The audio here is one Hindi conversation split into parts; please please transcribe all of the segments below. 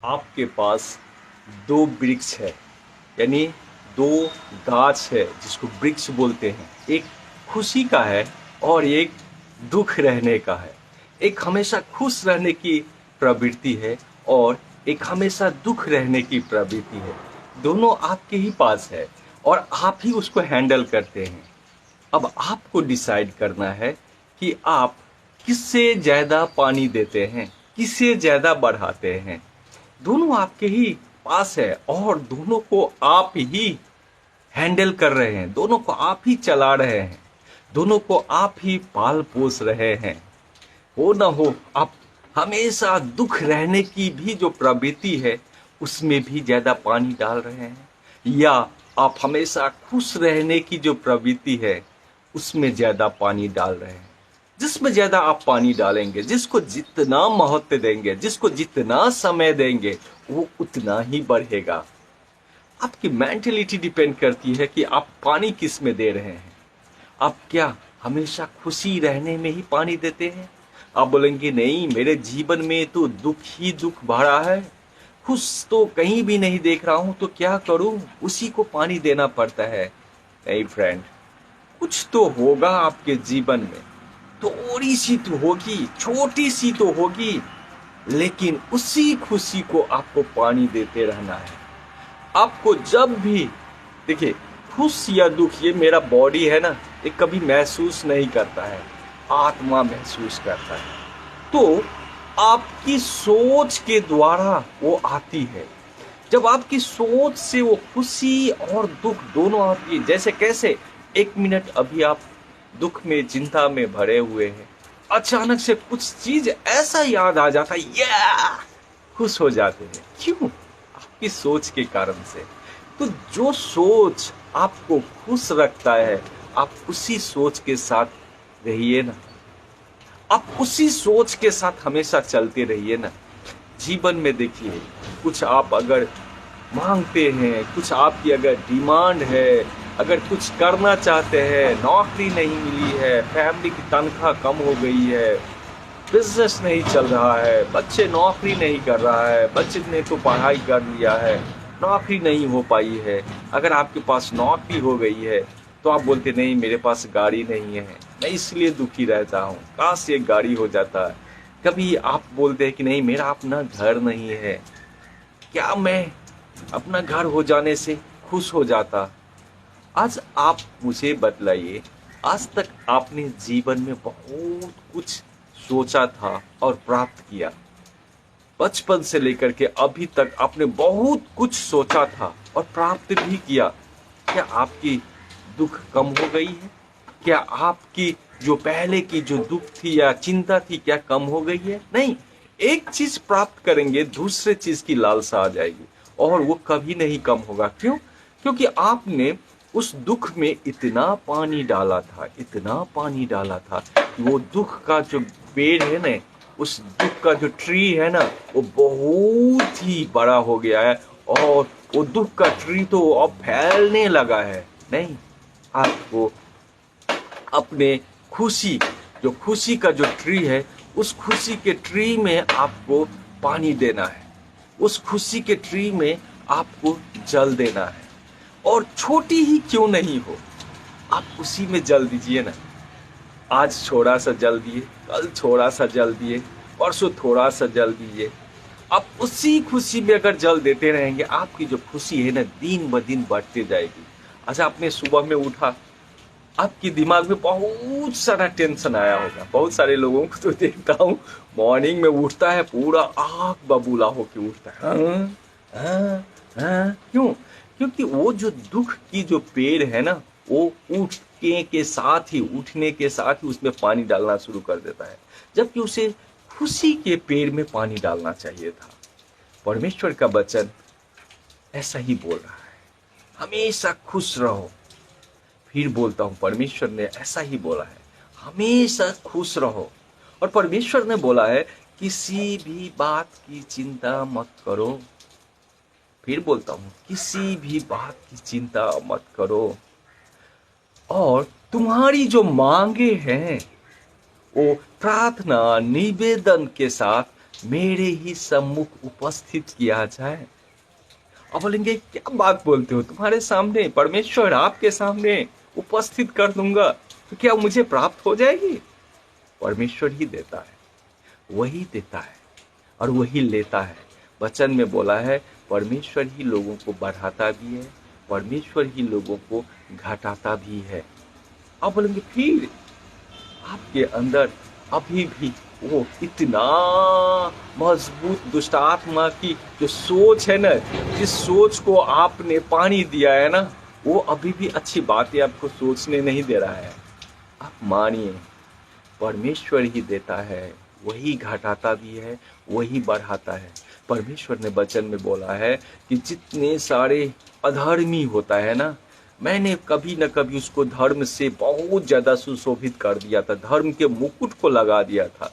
आपके पास दो वृक्ष है, यानी दो गाछ है जिसको वृक्ष बोलते हैं। एक खुशी का है और एक दुख रहने का है। एक हमेशा खुश रहने की प्रवृत्ति है और एक हमेशा दुख रहने की प्रवृत्ति है। दोनों आपके ही पास है और आप ही उसको हैंडल करते हैं। अब आपको डिसाइड करना है कि आप किससे ज़्यादा पानी देते हैं, किससे ज़्यादा बढ़ाते हैं। दोनों आपके ही पास है और दोनों को आप ही हैंडल कर रहे हैं, दोनों को आप ही चला रहे हैं, दोनों को आप ही पाल पोस रहे हैं। हो ना हो, आप हमेशा दुख रहने की भी जो प्रवृत्ति है उसमें भी ज्यादा पानी डाल रहे हैं, या आप हमेशा खुश रहने की जो प्रवृत्ति है उसमें ज्यादा पानी डाल रहे हैं। जिसमें ज्यादा आप पानी डालेंगे, जिसको जितना महत्व देंगे, जिसको जितना समय देंगे, वो उतना ही बढ़ेगा। आपकी मेंटेलिटी डिपेंड करती है कि आप पानी किस में दे रहे हैं। आप क्या हमेशा खुशी रहने में ही पानी देते हैं? आप बोलेंगे नहीं, मेरे जीवन में तो दुख ही दुख भरा है, खुश तो कहीं भी नहीं देख रहा हूं, तो क्या करूं, उसी को पानी देना पड़ता है। नहीं फ्रेंड, कुछ तो होगा आपके जीवन में, थोड़ी सी तो होगी, छोटी सी तो होगी, लेकिन उसी खुशी को आपको पानी देते रहना है। आपको जब भी देखिए, खुश या दुख, ये मेरा बॉडी है ना, ये कभी महसूस नहीं करता है, आत्मा महसूस करता है। तो आपकी सोच के द्वारा वो आती है। जब आपकी सोच से वो खुशी और दुख दोनों आती है, जैसे कैसे, एक मिनट अभी आप दुख में, चिंता में भरे हुए हैं, अचानक से कुछ चीज ऐसा याद आ जाता है, या खुश हो जाते हैं। क्यों? आपकी सोच के कारण से। तो जो सोच आपको खुश रखता है, आप उसी सोच के साथ रहिए ना, आप उसी सोच के साथ हमेशा चलते रहिए ना। जीवन में देखिए, कुछ आप अगर मांगते हैं, कुछ आपकी अगर डिमांड है, अगर कुछ करना चाहते हैं, नौकरी नहीं मिली है, फैमिली की तनख्वाह कम हो गई है, बिजनेस नहीं चल रहा है, बच्चे नौकरी नहीं कर रहा है, बच्चे ने तो पढ़ाई कर लिया है, नौकरी नहीं हो पाई है। अगर आपके पास नौकरी हो गई है तो आप बोलते नहीं, मेरे पास गाड़ी नहीं है, मैं इसलिए दुखी रहता हूँ, काश एक गाड़ी हो जाता है। कभी आप बोलते हैं कि नहीं, मेरा अपना घर नहीं है, क्या मैं अपना घर हो जाने से खुश हो जाता। आज आप मुझे बतलाइए, आज तक आपने जीवन में बहुत कुछ सोचा था और प्राप्त किया, बचपन से लेकर के अभी तक आपने बहुत कुछ सोचा था और प्राप्त भी किया। क्या आपकी दुख कम हो गई है? क्या आपकी जो पहले की जो दुख थी या चिंता थी, क्या कम हो गई है? नहीं। एक चीज प्राप्त करेंगे, दूसरे चीज की लालसा आ जाएगी और वो कभी नहीं कम होगा। क्यों? क्योंकि आपने उस दुख में इतना पानी डाला था, इतना पानी डाला था कि वो दुख का जो पेड़ है ना, उस दुख का जो ट्री है ना, वो बहुत ही बड़ा हो गया है और वो दुख का ट्री तो अब फैलने लगा है। नहीं, आपको अपने खुशी, जो खुशी का जो ट्री है, उस खुशी के ट्री में आपको पानी देना है, उस खुशी के ट्री में आपको जल देना है। और छोटी ही क्यों नहीं हो, आप उसी में जल दीजिए ना। आज थोड़ा सा जल दिए, कल थोड़ा सा जल दिए, परसों थोड़ा सा जल दीजिए। आप उसी खुशी में अगर जल देते रहेंगे, आपकी जो खुशी है ना, दिन ब दिन बढ़ते जाएगी। अच्छा, आपने सुबह में उठा, आपके दिमाग में बहुत सारा टेंशन आया होगा। बहुत सारे लोगों को तो देखता हूँ, मॉर्निंग में उठता है, पूरा आग बबूला होके उठता है। हाँ, हाँ, हाँ। क्यों? क्योंकि वो जो दुख की जो पेड़ है ना, वो उठने के साथ ही, उठने के साथ ही उसमें पानी डालना शुरू कर देता है, जबकि उसे खुशी के पेड़ में पानी डालना चाहिए था। परमेश्वर का वचन ऐसा ही बोल रहा है, हमेशा खुश रहो। फिर बोलता हूं, परमेश्वर ने ऐसा ही बोला है, हमेशा खुश रहो। और परमेश्वर ने बोला है, किसी भी बात की चिंता मत करो। फिर बोलता हूं, किसी भी बात की चिंता मत करो। और तुम्हारी जो मांगे हैं, वो प्रार्थना निवेदन के साथ मेरे ही सम्मुख उपस्थित किया जाए। अब बोलेंगे क्या बात बोलते हो, तुम्हारे सामने परमेश्वर आपके सामने उपस्थित कर दूंगा तो क्या मुझे प्राप्त हो जाएगी? परमेश्वर ही देता है, वही देता है और वही लेता है। वचन में बोला है परमेश्वर ही लोगों को बढ़ाता भी है, परमेश्वर ही लोगों को घटाता भी है। आप बोलेंगे फिर आपके अंदर अभी भी वो इतना मजबूत दुष्ट आत्मा की जो सोच है ना, जिस सोच को आपने पानी दिया है ना, वो अभी भी अच्छी बातें आपको सोचने नहीं दे रहा है। आप मानिए, परमेश्वर ही देता है, वही घटाता भी है, वही बढ़ाता है। परमेश्वर ने वचन में बोला है कि जितने सारे अधर्मी होता है ना, मैंने कभी न कभी उसको धर्म से बहुत ज्यादा सुशोभित कर दिया था, धर्म के मुकुट को लगा दिया था,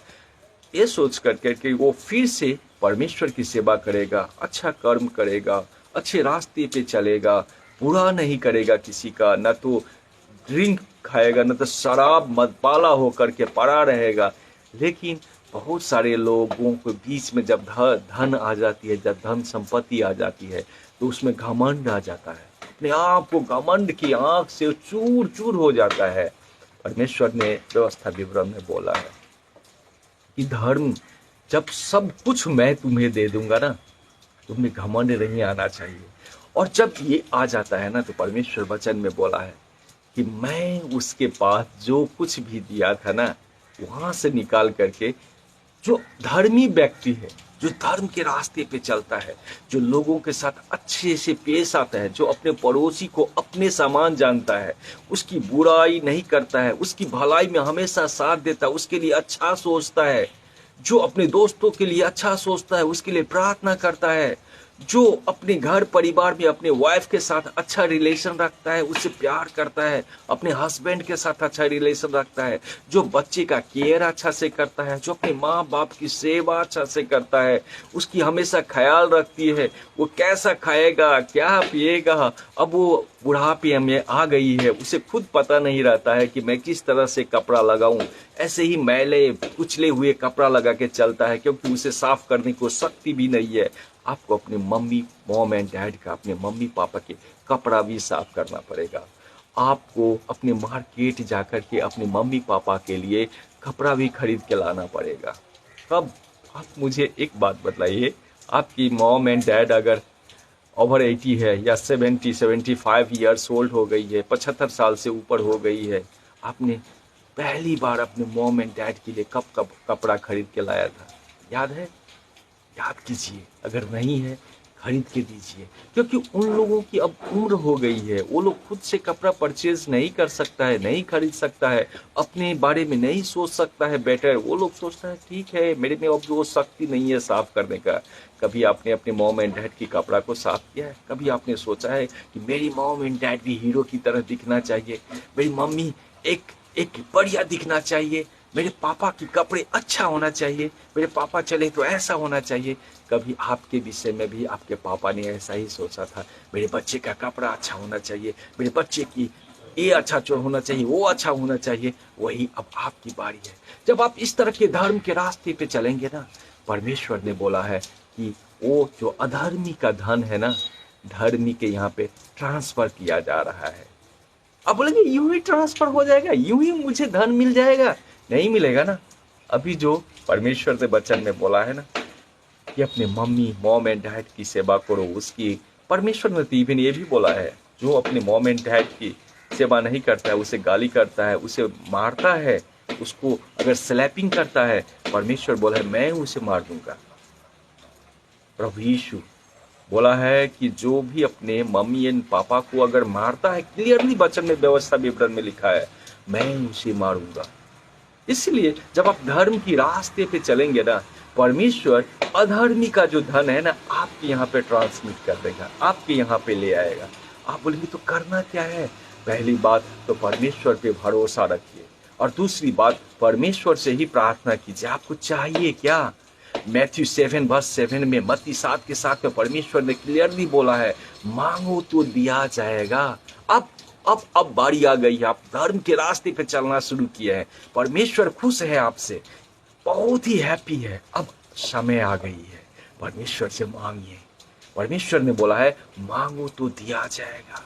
ये सोच करके कि वो फिर से परमेश्वर की सेवा करेगा, अच्छा कर्म करेगा, अच्छे रास्ते पे चलेगा, बुरा नहीं करेगा किसी का, न तो ड्रिंक खाएगा, न तो शराब मदपाला होकर के पड़ा रहेगा। लेकिन बहुत सारे लोगों के बीच में जब धन आ जाती है, जब धन संपत्ति आ जाती है, तो उसमें घमंड आ जाता है, अपने आप को घमंड की आंख से चूर चूर हो जाता है। परमेश्वर ने व्यवस्था विवरण में बोला है कि धर्म, जब सब कुछ मैं तुम्हें दे दूंगा ना, तुम्हें घमंड नहीं आना चाहिए। और जब ये आ जाता है ना, तो परमेश्वर वचन में बोला है कि मैं उसके पास जो कुछ भी दिया था ना, वहां से निकाल करके जो धर्मी व्यक्ति है, जो धर्म के रास्ते पे चलता है, जो लोगों के साथ अच्छे से पेश आता है, जो अपने पड़ोसी को अपने समान जानता है, उसकी बुराई नहीं करता है, उसकी भलाई में हमेशा साथ देता है, उसके लिए अच्छा सोचता है, जो अपने दोस्तों के लिए अच्छा सोचता है, उसके लिए प्रार्थना करता है, जो अपने घर परिवार में अपने वाइफ के साथ अच्छा रिलेशन रखता है, उससे प्यार करता है, अपने हस्बैंड के साथ अच्छा रिलेशन रखता है, जो बच्चे का केयर अच्छा से करता है, जो अपने माँ बाप की सेवा अच्छा से करता है, उसकी हमेशा ख्याल रखती है, वो कैसा खाएगा, क्या पिएगा। अब वो बुढ़ापे में आ गई है, उसे खुद पता नहीं रहता है कि मैं किस तरह से कपड़ा लगाऊं, ऐसे ही मैले कुचले हुए कपड़ा लगा के चलता है, क्योंकि उसे साफ करने को शक्ति भी नहीं है। आपको अपने मॉम एंड डैड का, अपने मम्मी पापा के कपड़ा भी साफ करना पड़ेगा। आपको अपने मार्केट जाकर के अपने मम्मी पापा के लिए कपड़ा भी खरीद के लाना पड़ेगा। तब आप मुझे एक बात बताइए, आपकी मॉम एंड डैड अगर ओवर 80 है या 75 ईयर्स ओल्ड हो गई है, 75 साल से ऊपर हो गई है, आपने पहली बार अपने मॉम एंड डैड के लिए कब कपड़ा खरीद के लाया था? याद है? याद कीजिए, अगर नहीं है खरीद के दीजिए, क्योंकि उन लोगों की अब उम्र हो गई है, वो लोग खुद से कपड़ा परचेज नहीं कर सकता है, नहीं खरीद सकता है, अपने बारे में नहीं सोच सकता है बेटर। वो लोग सोचता है ठीक है, मेरे में अब वो शक्ति नहीं है साफ करने का। कभी आपने अपने मॉम एंड डैड की कपड़ा को साफ किया है? कभी आपने सोचा है कि मेरी मॉम एंड डैड भी हीरो की तरह दिखना चाहिए, मेरी मम्मी एक एक बढ़िया दिखना चाहिए, मेरे पापा की कपड़े अच्छा होना चाहिए, मेरे पापा चले तो ऐसा होना चाहिए? कभी आपके विषय में भी आपके पापा ने ऐसा ही सोचा था, मेरे बच्चे का कपड़ा अच्छा होना चाहिए, मेरे बच्चे की ये अच्छा चोर होना चाहिए, वो अच्छा होना चाहिए? वही अब आपकी बारी है। जब आप इस तरह के धर्म के रास्ते पे चलेंगे ना, परमेश्वर ने बोला है कि वो जो अधर्मी का धन है ना, धर्मी के यहाँ पे ट्रांसफर किया जा रहा है। अब बोलेंगे यूं ही ट्रांसफर हो जाएगा, यूं ही मुझे धन मिल जाएगा? नहीं मिलेगा ना। अभी जो परमेश्वर ने वचन में बोला है ना कि अपने मॉम एंड डैड की सेवा करो, उसकी, परमेश्वर ने तो इवन ये भी बोला है, जो अपने मॉम एंड डैड की सेवा नहीं करता है, उसे गाली करता है, उसे मारता है, उसको अगर स्लैपिंग करता है, परमेश्वर बोला है मैं उसे मार दूंगा। प्रभु यीशु बोला है कि जो भी अपने मम्मी एंड पापा को अगर मारता है, क्लियरली वचन में व्यवस्था विवरण में लिखा है, मैं उसे मारूंगा। इसलिए जब आप धर्म की रास्ते पे चलेंगे ना, परमेश्वर अधर्मी का जो धन है ना, आपके यहाँ पे ट्रांसमिट कर देगा, आपके यहाँ पे ले आएगा। आप बोलेंगे तो करना क्या है? पहली बात तो परमेश्वर पे भरोसा रखिए, और दूसरी बात परमेश्वर से ही प्रार्थना कीजिए। आपको चाहिए क्या? मैथ्यू 7:7 में, मत्ती 7:7 में परमेश्वर ने क्लियरली बोला है, मांगो तो दिया जाएगा। अब बारी आ गई है, आप धर्म के रास्ते पे चलना शुरू किए हैं, परमेश्वर खुश है आपसे, बहुत ही हैप्पी है। अब समय आ गई है, परमेश्वर से मांगिए। परमेश्वर ने बोला है मांगो तो दिया जाएगा।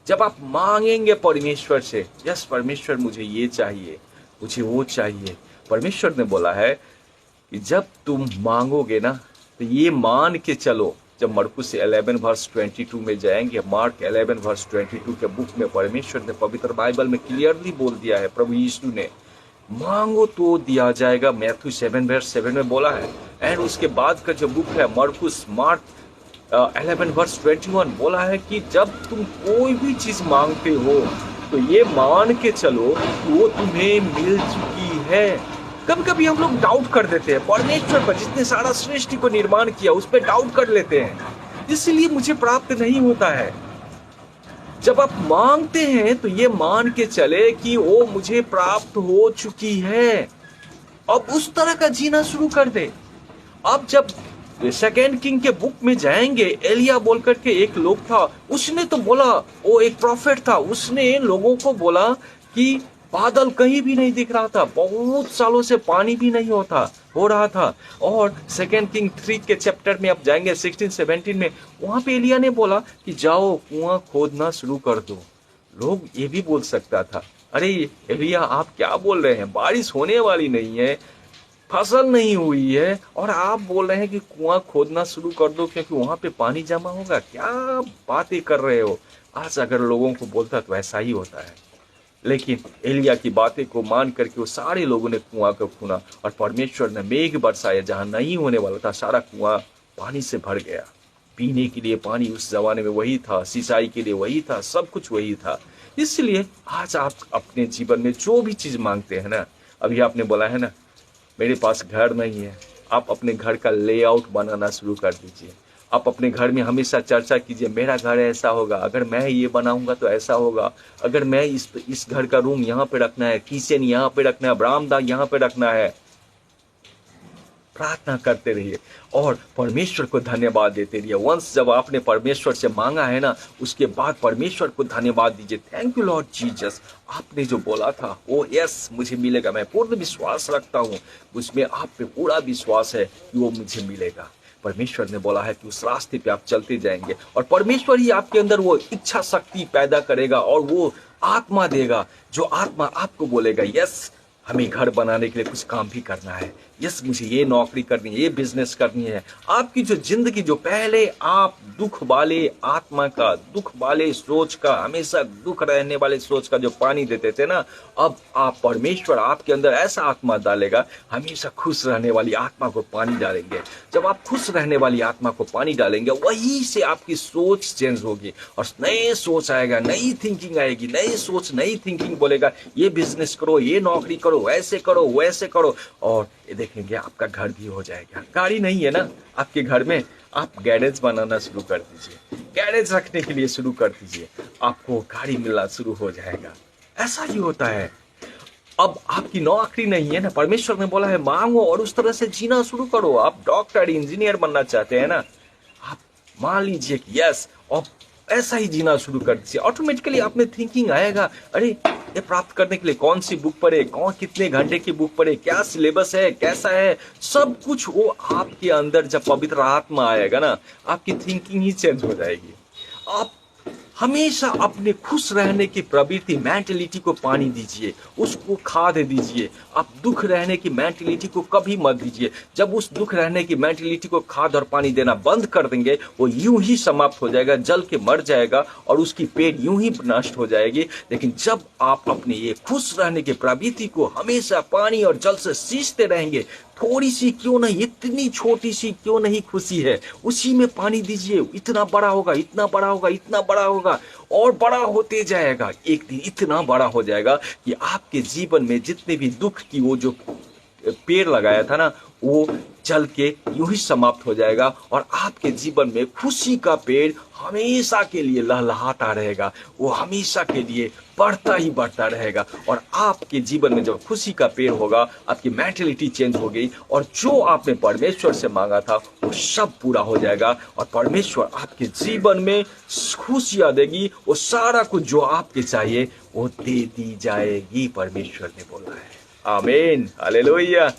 जब आप मांगेंगे परमेश्वर से, यस परमेश्वर मुझे ये चाहिए, मुझे वो चाहिए, परमेश्वर ने बोला है कि जब तुम मांगोगे ना तो ये मान के चलो। जब मरकुस 11 वर्स 22 में जाएंगे, मार्क 11 वर्स 22 के बुक में परमेश्वर ने पवित्र बाइबल में क्लियरली बोल दिया है, प्रभु यीशु ने, मांगो तो दिया जाएगा। मैथ्यू 7 वर्स 7 में बोला है। एंड उसके बाद का जो बुक है मरकुस, मार्क 11 वर्स 21 बोला है कि जब तुम कोई भी चीज मांगते हो तो ये मान के चलो कि वो तुम्हें मिल चुकी है। कभी कभी हम लोग डाउट कर देते हैं परमेश्वर पर, जिसने सारा सृष्टि को निर्माण किया उस पर डाउट कर लेते हैं, इसलिए मुझे प्राप्त नहीं होता है। जब आप मांगते हैं तो ये मान के चले कि वो मुझे प्राप्त हो चुकी है। अब उस तरह का जीना शुरू कर दे। अब जब सेकेंड किंग के बुक में जाएंगे, एलिया बोल करके एक लोग था, उसने तो बोला, वो एक प्रॉफिट था, उसने लोगों को बोला कि बादल कहीं भी नहीं दिख रहा था, बहुत सालों से पानी भी नहीं हो रहा था। और सेकेंड किंग 3 के चैप्टर में आप जाएंगे 16-17 में, वहां पे एलिया ने बोला कि जाओ कुआं खोदना शुरू कर दो। लोग ये भी बोल सकता था, अरे एलिया आप क्या बोल रहे हैं, बारिश होने वाली नहीं है, फसल नहीं हुई है, और आप बोल रहे हैं कि कुआं खोदना शुरू कर दो क्योंकि वहां पे पानी जमा होगा। क्या बातें कर रहे हो। आज अगर लोगों को बोलता तो ऐसा ही होता है, लेकिन एलिया की बातें को मान करके वो सारे लोगों ने कुआं को खूना और परमेश्वर ने मेघ बरसाया, जहां नहीं होने वाला था सारा कुआं पानी से भर गया। पीने के लिए पानी उस जमाने में वही था, सिंचाई के लिए वही था, सब कुछ वही था। इसलिए आज आप अपने जीवन में जो भी चीज मांगते हैं ना, अभी आपने बोला है ना मेरे पास घर नहीं है, आप अपने घर का लेआउट बनाना शुरू कर दीजिए। आप अपने घर में हमेशा चर्चा कीजिए, मेरा घर ऐसा होगा, अगर मैं ये बनाऊंगा तो ऐसा होगा, अगर मैं इस घर का रूम यहाँ पे रखना है, किचन यहाँ पे रखना है, बरामदा यहाँ पे रखना है। प्रार्थना करते रहिए और परमेश्वर को धन्यवाद देते रहिए। वंस जब आपने परमेश्वर से मांगा है ना, उसके बाद परमेश्वर को धन्यवाद दीजिए। थैंक यू लॉर्ड जीसस, आपने जो बोला था वो यस मुझे मिलेगा। मैं पूर्ण विश्वास रखता हूँ, उसमें आप पे पूरा विश्वास है कि वो मुझे मिलेगा। परमेश्वर ने बोला है कि उस रास्ते पे आप चलते जाएंगे और परमेश्वर ही आपके अंदर वो इच्छा शक्ति पैदा करेगा और वो आत्मा देगा, जो आत्मा आपको बोलेगा यस हमें घर बनाने के लिए कुछ काम भी करना है, यस मुझे ये नौकरी करनी है, ये बिजनेस करनी है। आपकी जो जिंदगी, जो पहले आप दुख वाले आत्मा का, दुख वाले सोच का, हमेशा दुख रहने वाले सोच का जो पानी देते थे ना, अब आप परमेश्वर आपके अंदर ऐसा आत्मा डालेगा, हमेशा खुश रहने वाली आत्मा को पानी डालेंगे। जब आप खुश रहने वाली आत्मा को पानी डालेंगे, वहीं से आपकी सोच चेंज होगी और नए सोच आएगा, नई थिंकिंग आएगी। नई सोच, नई थिंकिंग बोलेगा ये बिजनेस करो, ये नौकरी करो, वैसे करो, वैसे करो, और ये देखेंगे आपका घर भी हो जाएगा। गाड़ी नहीं है ना आपके घर में, आप गैरेज बनाना शुरू कर दीजिए, गैरेज रखने के लिए शुरू कर दीजिए, आपको गाड़ी मिलना शुरू हो जाएगा। ऐसा ही होता है। अब आपकी नौकरी नहीं है ना, परमेश्वर ने बोला है मांगो और उस तरह से जीना शुरू करो। आप डॉक्टर, इंजीनियर बनना चाहते हैं ना, आप मान लीजिए कि यस, और ऐसा ही जीना शुरू कर दीजिए। ऑटोमेटिकली आप में थिंकिंग आएगा, अरे ये प्राप्त करने के लिए कौन सी बुक पढ़े, कौन कितने घंटे की बुक पढ़े, क्या सिलेबस है, कैसा है, सब कुछ वो आपके अंदर जब पवित्र आत्मा आएगा ना, आपकी थिंकिंग ही चेंज हो जाएगी। आप हमेशा अपने खुश रहने की प्रवृत्ति, मेंटलिटी को पानी दीजिए, उसको खाद दीजिए। आप दुख रहने की मेंटलिटी को कभी मत दीजिए। जब उस दुख रहने की मेंटलिटी को खाद और पानी देना बंद कर देंगे, वो यूं ही समाप्त हो जाएगा, जल के मर जाएगा और उसकी पेड़ यूं ही नष्ट हो जाएगी। लेकिन जब आप अपने ये खुश रहने की प्रवृत्ति को हमेशा पानी और जल से सींचते रहेंगे, थोड़ी सी क्यों नहीं, इतनी छोटी सी क्यों नहीं खुशी है, उसी में पानी दीजिए, इतना बड़ा होगा, इतना बड़ा होगा, इतना बड़ा होगा, और बड़ा होते जाएगा। एक दिन इतना बड़ा हो जाएगा कि आपके जीवन में जितने भी दुख की वो जो पेड़ लगाया था ना, वो चल के यूं ही समाप्त हो जाएगा और आपके जीवन में खुशी का पेड़ हमेशा के लिए लहलहाता रहेगा। वो हमेशा के लिए बढ़ता ही बढ़ता रहेगा और आपके जीवन में जब खुशी का पेड़ होगा, आपकी मेंटलिटी चेंज हो गई और जो आपने परमेश्वर से मांगा था वो सब पूरा हो जाएगा और परमेश्वर आपके जीवन में खुशियां देगी। वो सारा कुछ जो आपके चाहिए वो दे दी जाएगी, परमेश्वर ने बोला है। आमीन, हालेलुया।